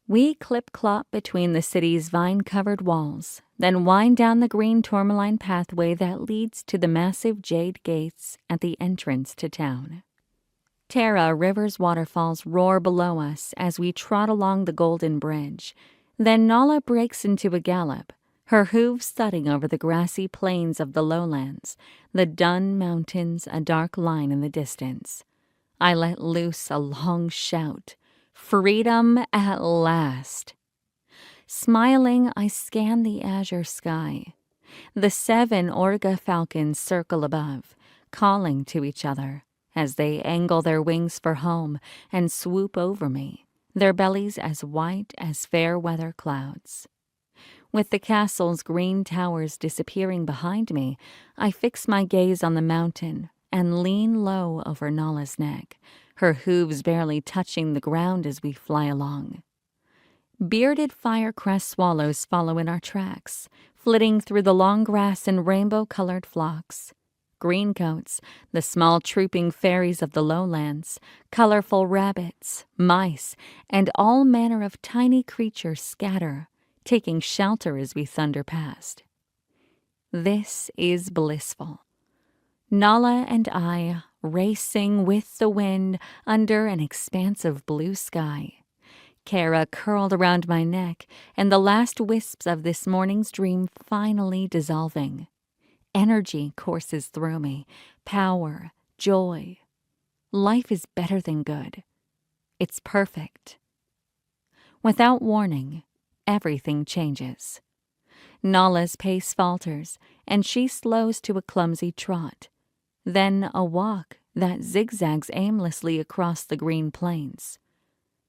We clip-clop between the city's vine-covered walls, then wind down the green tourmaline pathway that leads to the massive jade gates at the entrance to town. Tara River's waterfalls roar below us as we trot along the golden bridge. Then Nala breaks into a gallop, her hooves thudding over the grassy plains of the lowlands, the Duinn Mountains a dark line in the distance. I let loose a long shout. Freedom at last! Smiling, I scan the azure sky. The 7 Orga falcons circle above, calling to each other as they angle their wings for home and swoop over me, their bellies as white as fair weather clouds. With the castle's green towers disappearing behind me, I fix my gaze on the mountain and lean low over Nala's neck, her hooves barely touching the ground as we fly along. Bearded firecrest swallows follow in our tracks, flitting through the long grass in rainbow-colored flocks. Greencoats, the small trooping fairies of the lowlands, colorful rabbits, mice, and all manner of tiny creatures scatter, taking shelter as we thunder past. This is blissful. Nala and I racing with the wind under an expanse of blue sky. Kara curled around my neck, and the last wisps of this morning's dream finally dissolving. Energy courses through me, power, joy. Life is better than good. It's perfect. Without warning, everything changes. Nala's pace falters, and she slows to a clumsy trot, then a walk that zigzags aimlessly across the green plains.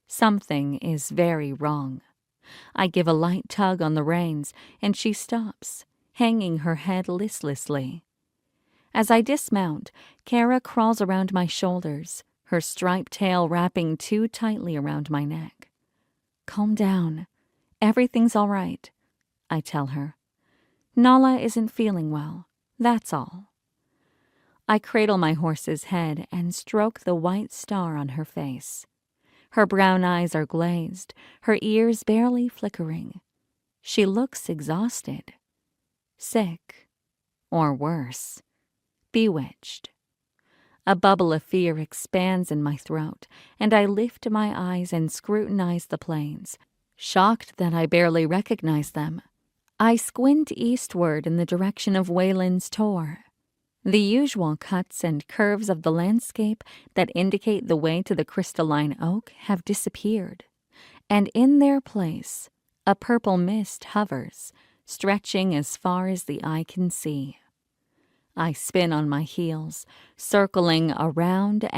Something is very wrong. I give a light tug on the reins, and she stops, hanging her head listlessly. As I dismount, Kara crawls around my shoulders, her striped tail wrapping too tightly around my neck. Calm down. Everything's all right, I tell her. Nala isn't feeling well, that's all. I cradle my horse's head and stroke the white star on her face. Her brown eyes are glazed, her ears barely flickering. She looks exhausted. Sick, or worse, bewitched. A bubble of fear expands in my throat, and I lift my eyes and scrutinize the plains, shocked that I barely recognize them. I squint eastward in the direction of Wayland's Tor. The usual cuts and curves of the landscape that indicate the way to the crystalline oak have disappeared, and in their place, a purple mist hovers, stretching as far as the eye can see. I spin on my heels, circling around,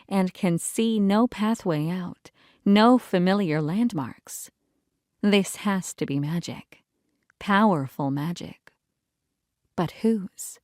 and can see no pathway out, no familiar landmarks. This has to be magic. Powerful magic. But whose?